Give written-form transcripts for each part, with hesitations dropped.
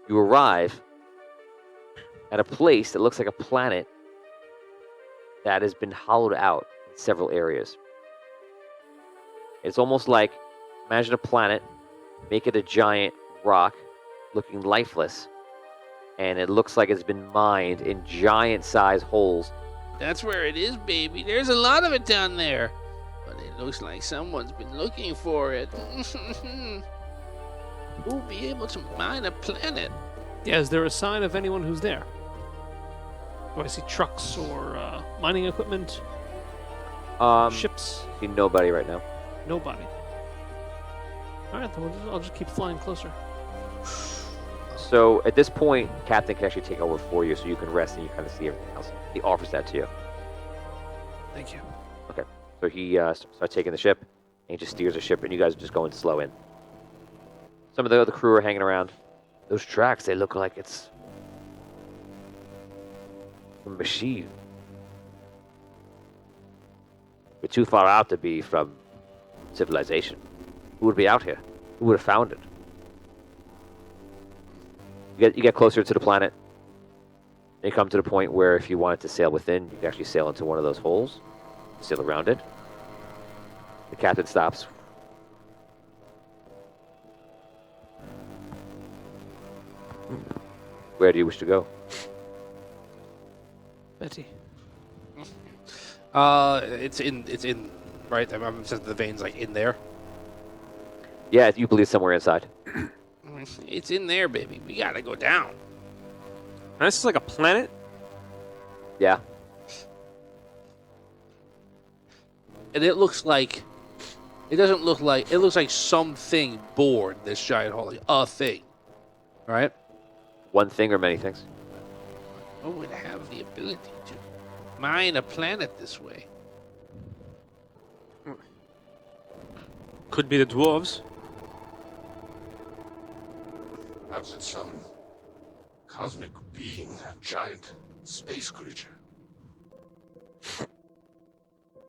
You arrive at a place that looks like a planet that has been hollowed out in several areas. It's almost like, imagine a planet, make it a giant rock looking lifeless, and it looks like it's been mined in giant size holes. That's where it is, baby. There's a lot of it down there. But it looks like someone's been looking for it. Who'll be able to mine a planet? Yeah, is there a sign of anyone who's there? Do I see trucks or mining equipment? Ships? See nobody right now. Nobody. Alright, then I'll just keep flying closer. So at this point, Captain can actually take over for you, so you can rest and you kind of see everything else. He offers that to you. Thank you. Okay. So he starts taking the ship, and he just steers the ship, and you guys are just going slow in. Some of the other crew are hanging around. Those tracks, they look like it's a machine. We're too far out to be from civilization. Who would be out here? Who would have found it? You get closer to the planet. And you come to the point where if you wanted to sail within, you can actually sail into one of those holes. Sail around it. The captain stops. Where do you wish to go? Betty. It's in, right? I'm saying the veins like in there. Yeah, you believe somewhere inside. It's in there, baby. We gotta go down. And this is like a planet? Yeah. And it looks like, it doesn't look like, it looks like something bored this giant hole, like a thing. Right? One thing or many things? Who would have the ability to mine a planet this way? Could be the dwarves. Perhaps it's some cosmic being, a giant space creature.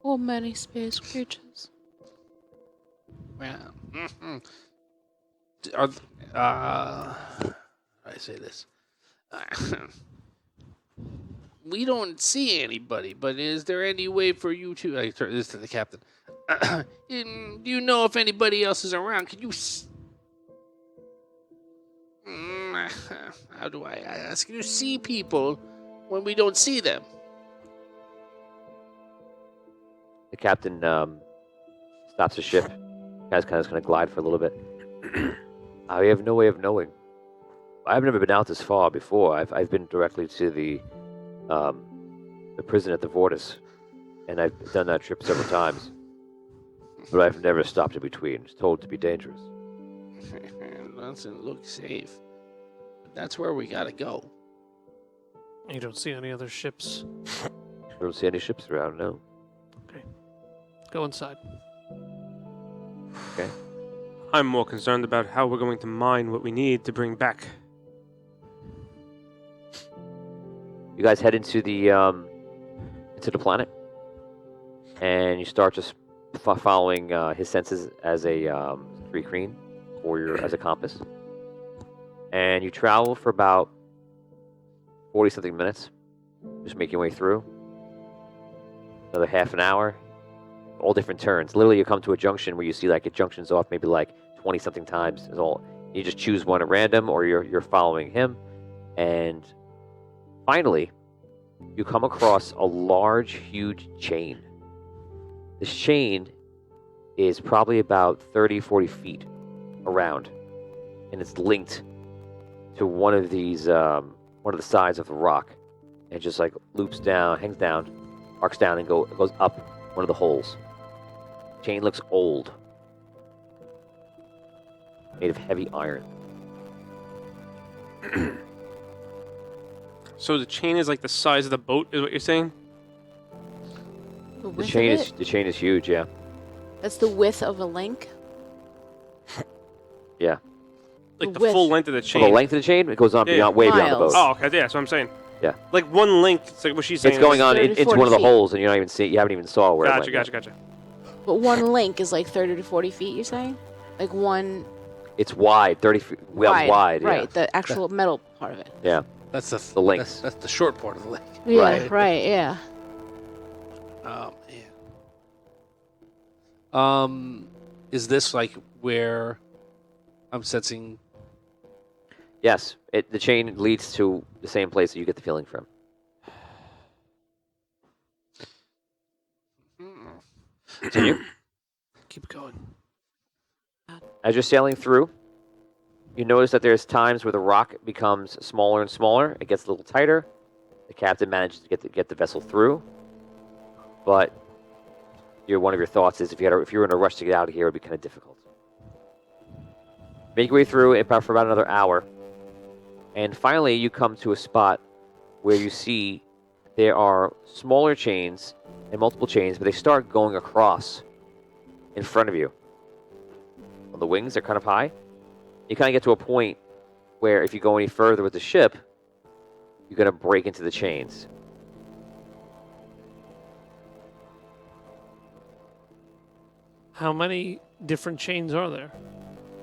Or many space creatures. Well, I say this. We don't see anybody, but is there any way for you to... I turn this to the captain. Do you know if anybody else is around? Can you... How do I ask? Can you see people when we don't see them? The captain stops the ship. Guys kind of going to glide for a little bit. I have no way of knowing. I've never been out this far before. I've been directly to the prison at the Vortis, and I've done that trip several times. But I've never stopped in between. It's told to be dangerous. Doesn't look safe. But that's where we gotta go. You don't see any other ships? I don't see any ships around, no. Okay. Go inside. Okay. I'm more concerned about how we're going to mine what we need to bring back. You guys head into the planet, and you start just following his senses as a free crane, or as a compass. And you travel for about 40-something minutes, just making your way through. Another half an hour, all different turns. Literally, you come to a junction where you see like it junctions off maybe like 20-something times. Is all. You just choose one at random, or you're following him. And finally, you come across a large, huge chain. This chain is probably about 30, 40 feet around, and it's linked to one of these, one of the sides of the rock, and it just like loops down, hangs down, arcs down, and goes up one of the holes. Chain looks old, made of heavy iron. So the chain is like the size of the boat, is what you're saying? The The width chain of is it? the chain is huge, yeah. That's the width of a link? Yeah. Like the Width. full length of the Well, chain. the length of the chain, it goes on Yeah. beyond, way beyond the Miles. boat. Oh, okay, yeah, that's what I'm saying. Yeah. Like one link, it's like what she's saying. It's going on 30 to into one of the 40 feet. holes, and you haven't even saw where it Gotcha, went gotcha, yet. gotcha. But one link is like 30 to 40 feet, you're saying? Like one... It's wide, 30 feet wide. Right, Yeah. the actual metal part of it. Yeah. That's The links. That's the short part of the lake. Yeah, right, yeah. Oh man. Is this like where I'm sensing? Yes. The chain leads to the same place that you get the feeling from. Continue. Keep going. As you're sailing through, you notice that there's times where the rock becomes smaller and smaller. It gets a little tighter. The captain manages to get the vessel through, but one of your thoughts is if you were in a rush to get out of here, it would be kind of difficult. Make your way through for about another hour, and finally you come to a spot where you see there are smaller chains and multiple chains, but they start going across in front of you. Well, the wings are kind of high. You kind of get to a point where if you go any further with the ship, you're going to break into the chains. How many different chains are there?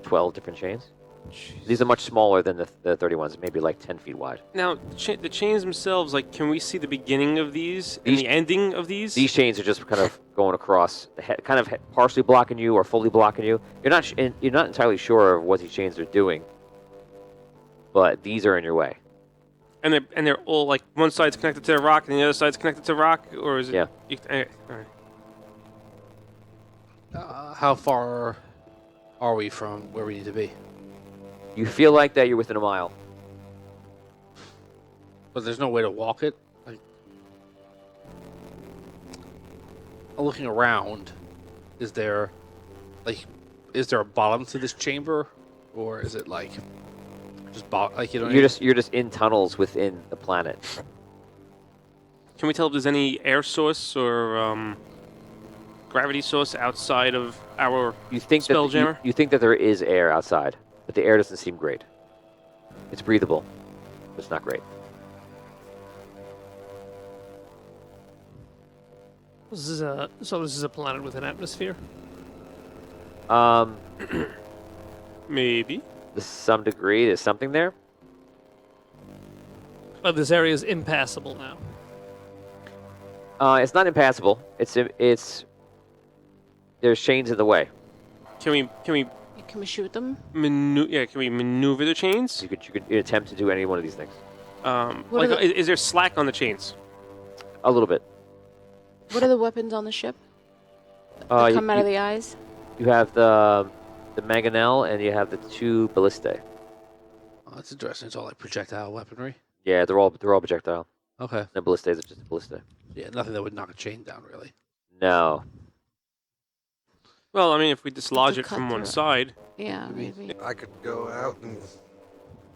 12 different chains. Jeez. These are much smaller than the 30 ones, maybe like 10 feet wide. Now, the chains themselves, like, can we see the beginning of these and These- the ending of these? These chains are just kind of going across, kind of partially blocking you or fully blocking you. You're not entirely sure of what these chains are doing, but these are in your way. And they're all like one side's connected to the rock and the other side's connected to rock, or is it? Yeah. All right. How far are we from where we need to be? You feel like that you're within a mile. But there's no way to walk it. Like, looking around, is there a bottom to this chamber, or is it like just like you know? You're just in tunnels within the planet. Can we tell if there's any air source or gravity source outside of our You think Spelljammer? you think that there is air outside, but the air doesn't seem great. It's breathable, but it's not great. This is a planet with an atmosphere? Maybe. To some degree, there's something there. Oh, this area is impassable now. It's not impassable. It's there's chains in the way. Can we Can we shoot them? can we maneuver the chains? You could attempt to do any one of these things. What are Is there slack on the chains? A little bit. What are the weapons on the ship? You, That come out of the eyes? you have the mangonel and you have the 2 ballistae. Oh, that's interesting. It's all like projectile weaponry. Yeah, they're all projectile. Okay. The ballistae is just a ballista. Yeah, nothing that would knock a chain down, really. No. Well, I mean, if we dislodge To it from cut one through it. side, Yeah, maybe. I could go out and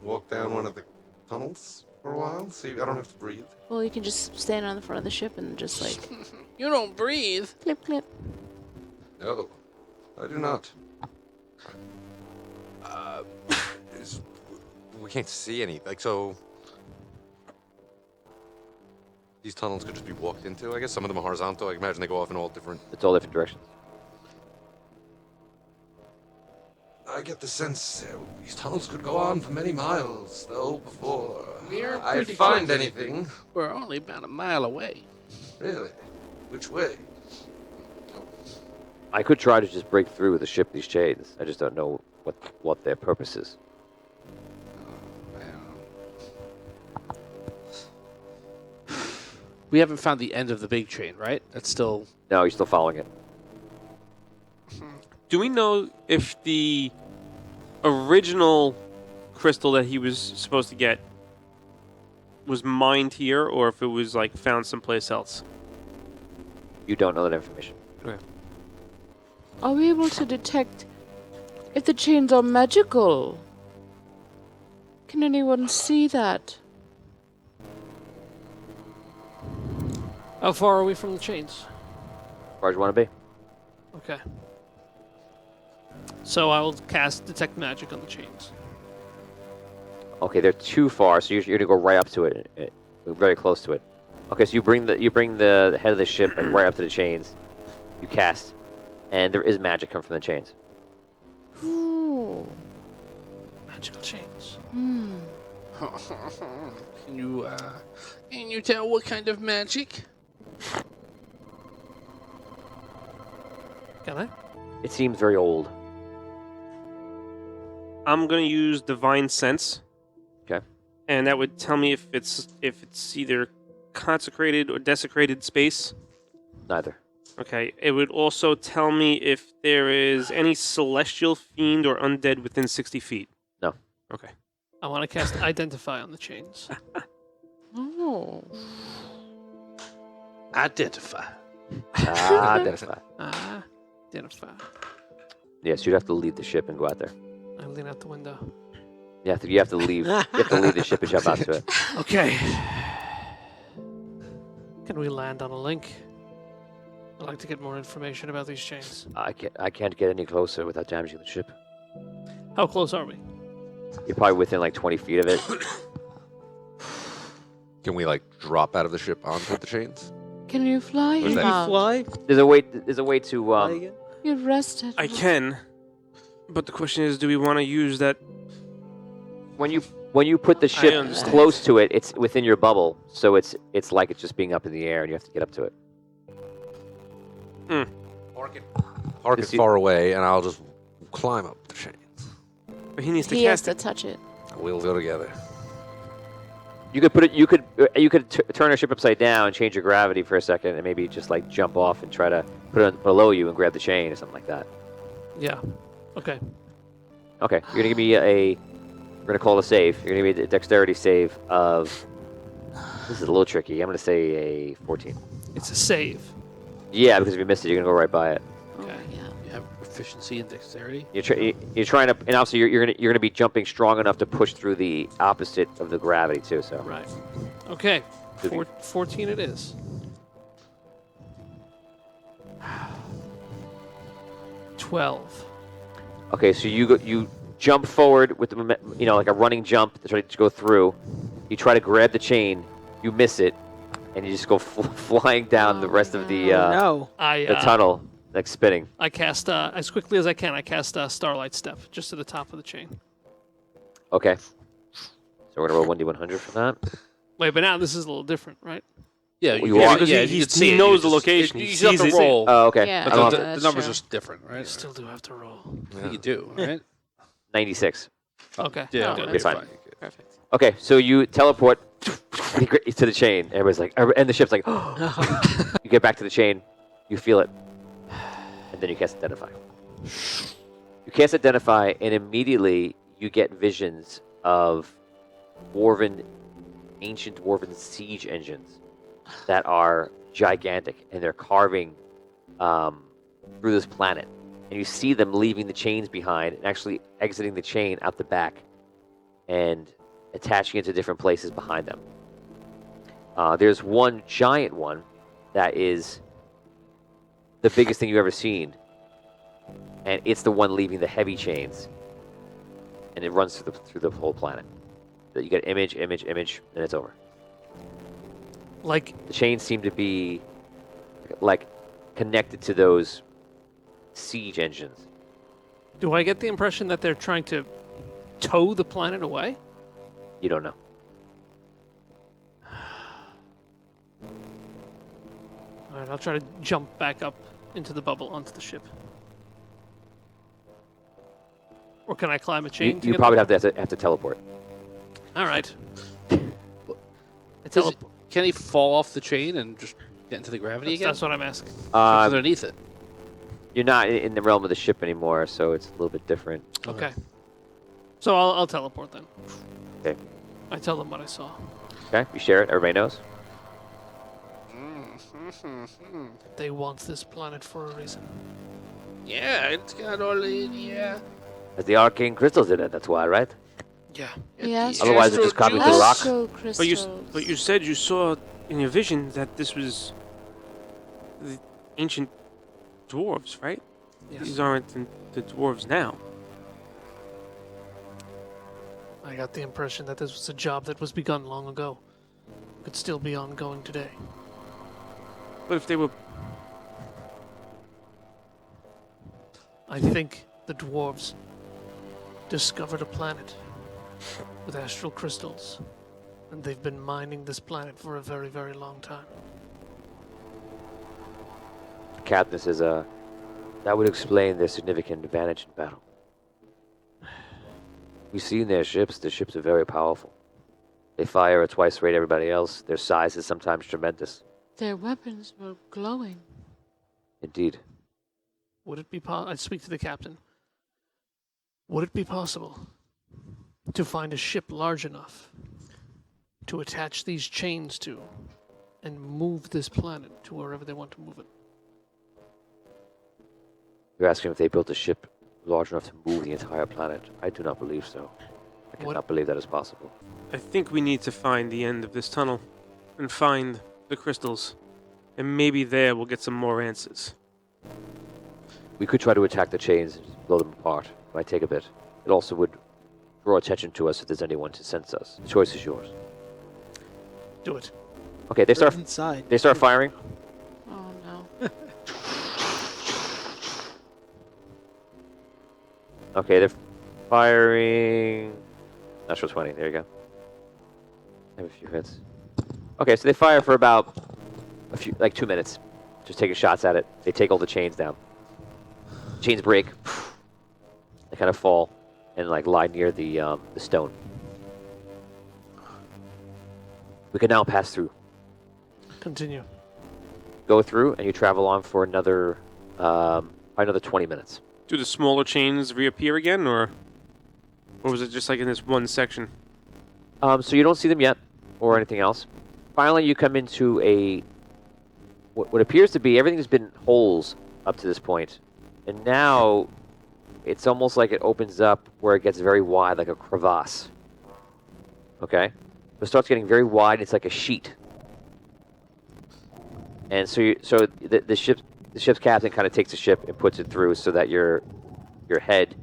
walk down one of the tunnels for a while. See, I don't have to breathe. Well, you can just stand on the front of the ship and just like You don't breathe. clip, clip. No, I do not. We can't see any. Like, so these tunnels could just be walked into. I guess some of them are horizontal. I imagine they go off in all different. It's all different directions. I get the sense these tunnels could go on for many miles, though, before We're I pretty find close. anything. We're only about a mile away. Really? Which way? I could try to just break through with the ship these chains. I just don't know what their purpose is. We haven't found the end of the big chain, right? That's still. No, you're still following it. do we know if the original crystal that he was supposed to get was mined here, or if it was like found someplace else? You don't know that information. Are we able to detect if the chains are magical? Can anyone see that? How far are we from the chains? As far as you want to be. Okay. So I will cast Detect Magic on the chains. Okay, they're too far, so you're going to go right up to it, very close to it. Okay, so you bring the head of the ship and right up to the chains. You cast, and there is magic coming from the chains. Ooh. Magical chains. Hmm. Can you tell what kind of magic? Can I? It seems very old. I'm gonna use divine sense. Okay. And that would tell me if it's either consecrated or desecrated space. Neither. Okay. It would also tell me if there is any celestial fiend or undead within 60 feet. No. Okay. I want to cast Identify on the chains. Oh. Identify. Identify. Identify. Yes, you'd have to leave the ship and go out there. I lean out the window. You have to leave. You have to leave the ship and jump out to it. Okay. Can we land on a link? I'd like to get more information about these chains. I can't get any closer without damaging the ship. How close are we? You're probably within like 20 feet of it. Can we like drop out of the ship onto the chains? Can you fly Where's him that? out? Fly? There's a way to You're rested. I can. But the question is, do we want to use that? when you put the ship understand. close to it, it's within your bubble, so it's like it's just being up in the air, and you have to get up to it. Park it Is he- far away, and I'll just climb up the chains. But he needs to He has cast to it. touch it. We'll go together. You could put it. You could turn a ship upside down, change your gravity for a second, and maybe just like jump off and try to put it below you and grab the chain or something like that. Yeah. Okay. Okay, you're gonna give me we're gonna call a save. You're gonna give me a dexterity save of. This is a little tricky. I'm gonna say a 14. It's a save. Yeah, because if you miss it, you're gonna go right by it. Oh, Okay. yeah. You have proficiency and dexterity. You're trying to, and also you're gonna be jumping strong enough to push through the opposite of the gravity too. So Right. Okay. Did you- 14 it is. 12. okay, so you jump forward with the like a running jump to try to go through. You try to grab the chain, you miss it, and you just go flying down the rest of the No. the tunnel, like spinning. I cast as quickly as I can. I cast Starlight Step just to the top of the chain. Okay. So we're gonna roll 1d100 for that. Wait, but now this is a little different, right? Yeah, you you are- can, because yeah, he- you can see he it, knows you the just- location. You He just have sees to it. roll. Oh, okay. Yeah. I But don't the, know. the That's numbers true. are different, right? Still do have to roll. You do, right? 96. Okay. Yeah, good. You're fine. Perfect. Okay, so you teleport to the chain. Everybody's like, and the ship's like, you get back to the chain, you feel it, and then you cast Identify. You cast Identify, and immediately you get visions of ancient dwarven siege engines that are gigantic, and they're carving through this planet. And you see them leaving the chains behind and actually exiting the chain out the back and attaching it to different places behind them. There's one giant one that is the biggest thing you've ever seen, and it's the one leaving the heavy chains, and it runs through the whole planet. You get image, and it's over. Like, The chains seem to be like connected to those siege engines. do I get the impression that they're trying to tow the planet away? You don't know. All right, I'll try to jump back up into the bubble onto the ship. Or can I climb a chain? to You get probably up? have to teleport. All right. Does Tele- it- Can he fall off the chain and just get into the gravity again? that's what I'm asking. What's Uh, underneath it. you're not in the realm of the ship anymore, so it's a little bit different. Okay. So I'll teleport then. Okay. I tell them what I saw. Okay, you share it. Everybody knows. They want this planet for a reason. Yeah, it's got all the As the arcane crystals in it. That's why, right? Yeah. Yes. Otherwise, it just copied the rock. Astral But crystals. you said you saw in your vision that this was the ancient dwarves, right? Yes. These aren't the dwarves now. I got the impression that this was a job that was begun long ago. Could still be ongoing today. But if they were, I think the dwarves discovered a planet with astral crystals, and they've been mining this planet for a very, very long time. Captain says, that would explain their significant advantage in battle. We've seen their ships. The ships are very powerful. They fire at twice the rate of everybody else. Their size is sometimes tremendous. Their weapons were glowing. Indeed. Would it be I'd speak to the captain. Would it be possible to find a ship large enough to attach these chains to and move this planet to wherever they want to move it? You're asking if they built a ship large enough to move the entire planet. I do not believe so. I cannot believe that is possible. I think we need to find the end of this tunnel and find the crystals. And maybe there we'll get some more answers. We could try to attack the chains and blow them apart. It might take a bit. It also would draw attention to us if there's anyone to sense us. The choice is yours. Do it. Okay, they start inside. They start firing. Oh no. Okay, they're firing. Natural 20. There you go. I have a few hits. Okay, so they fire for about like 2 minutes, just taking shots at it. They take all the chains down. Chains break. They kind of fall and like lie near the stone. We can now pass through. Continue. Go through, and you travel on for another 20 minutes. Do the smaller chains reappear again, or was it just like in this one section? So you don't see them yet, or anything else. Finally, you come into what appears to be, everything's been holes up to this point, and now it's almost like it opens up where it gets very wide, like a crevasse. Okay, it starts getting very wide. It's like a sheet, and so the ship's captain kind of takes the ship and puts it through so that your head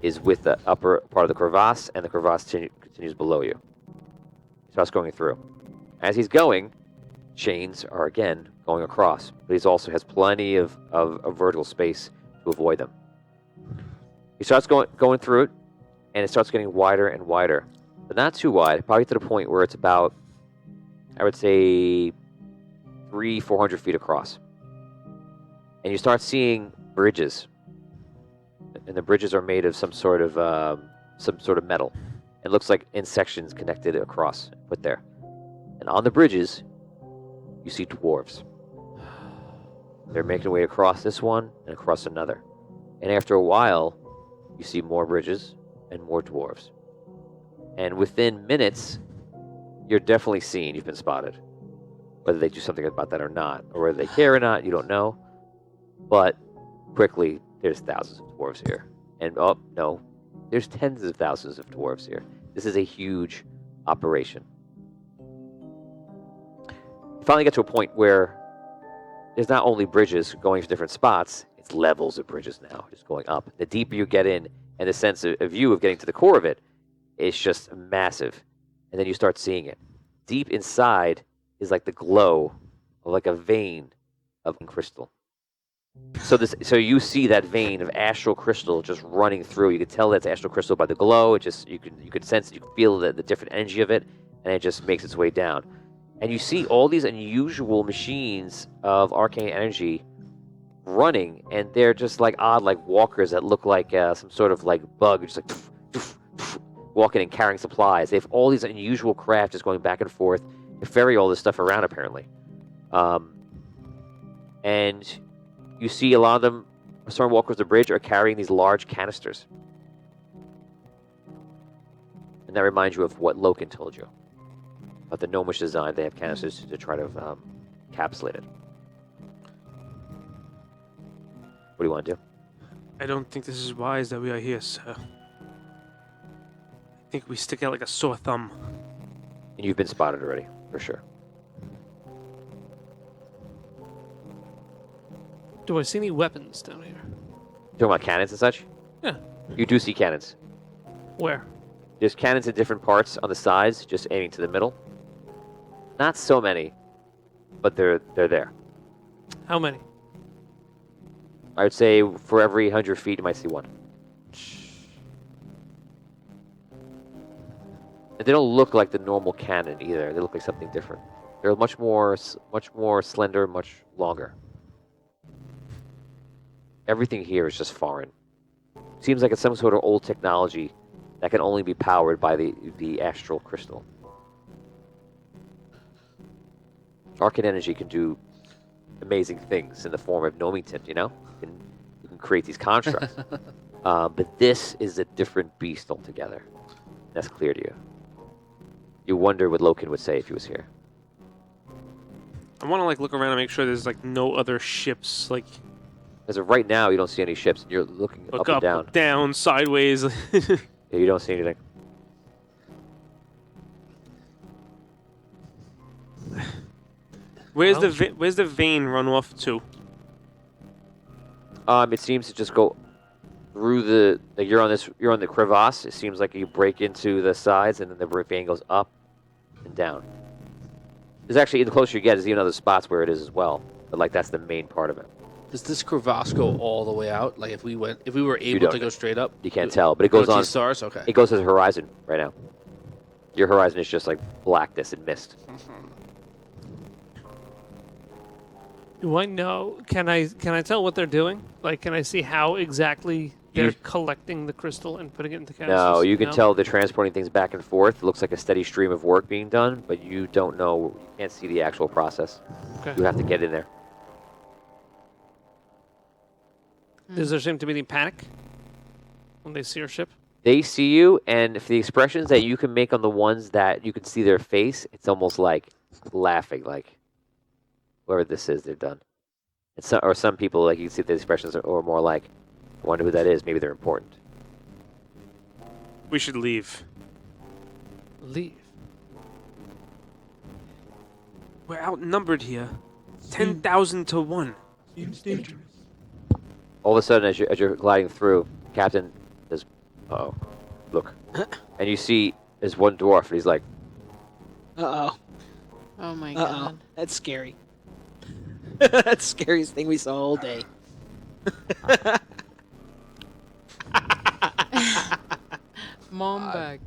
is with the upper part of the crevasse, and the crevasse continues below you. He starts going through. As he's going, chains are again going across, but he also has plenty of vertical space to avoid them. He starts going through it, and it starts getting wider and wider, but not too wide, probably to the point where it's about, I would say, 400 feet across. And you start seeing bridges, and the bridges are made of some sort of metal. It looks like in sections connected across, put there. And on the bridges, you see dwarves. They're making their way across this one and across another. And after a while, you see more bridges and more dwarves. And within minutes, you're definitely seen. You've been spotted. Whether they do something about that or not, or whether they care or not, you don't know. But quickly, there's thousands of dwarves here. And, oh, no, there's tens of thousands of dwarves here. This is a huge operation. You finally get to a point where there's not only bridges going to different spots, it's levels of bridges now, just going up. The deeper you get in, and the sense of view of getting to the core of it, it's just massive. And then you start seeing it. Deep inside is like the glow of like a vein of crystal. So you see that vein of astral crystal just running through. You can tell that's astral crystal by the glow. It just you can sense it, you can feel the different energy of it, and it just makes its way down. And you see all these unusual machines of arcane energy running, and they're just like odd, like walkers that look like some sort of like bug, just like walking and carrying supplies. They have all these unusual craft just going back and forth to ferry all this stuff around, apparently. And you see a lot of them, storm walkers the bridge, are carrying these large canisters. And that reminds you of what Loken told you. About the gnomish design, they have canisters to try to encapsulate it. What do you want to do? I don't think this is wise that we are here, sir. I think we stick out like a sore thumb. And you've been spotted already, for sure. Do I see any weapons down here? You talking about cannons and such? Yeah. You do see cannons. Where? There's cannons in different parts on the sides, just aiming to the middle. Not so many, but they're there. How many? I would say for every 100 feet, you might see one. And they don't look like the normal cannon either. They look like something different. They're much more slender, much longer. Everything here is just foreign. Seems like it's some sort of old technology that can only be powered by the Astral Crystal. Arcane energy can do amazing things in the form of Nomington, you know? You can create these constructs. But this is a different beast altogether. That's clear to you. You wonder what Loken would say if he was here. I want to like look around and make sure there's like no other ships. Like As of right now, you don't see any ships, and you're looking look up and down, sideways. Yeah, you don't see anything. Where's the vein run off to? It seems to just go through the like you're on the crevasse. It seems like you break into the sides, and then the vein goes up and down. There's actually, the closer you get, there's even other spots where it is as well. But like that's the main part of it. Does this crevasse go all the way out? Like if we were able don't to go straight up? You can't tell, but it goes Don't see on. stars? Okay. It goes to the horizon right now. Your horizon is just like blackness and mist. Do I know? Can I tell what they're doing? Like, can I see how exactly they're collecting the crystal and putting it into canisters? No, you can tell they're transporting things back and forth. It looks like a steady stream of work being done, but you don't know. You can't see the actual process. Okay. You have to get in there. Does there seem to be any panic when they see your ship? They see you, and for the expressions that you can make on the ones that you can see their face, it's almost like laughing, like whoever this is, they're done. And some people, like you can see the expressions are more like, I wonder who that is. Maybe they're important. We should leave. Leave. We're outnumbered here. 10,000 to 1. Seems dangerous. All of a sudden, as you're gliding through, Captain says, "Uh-oh, look," and you see there's one dwarf, and he's like, Uh-oh. Oh my Uh-oh. god. That's scary. That's the scariest thing we saw all day. Mom bag.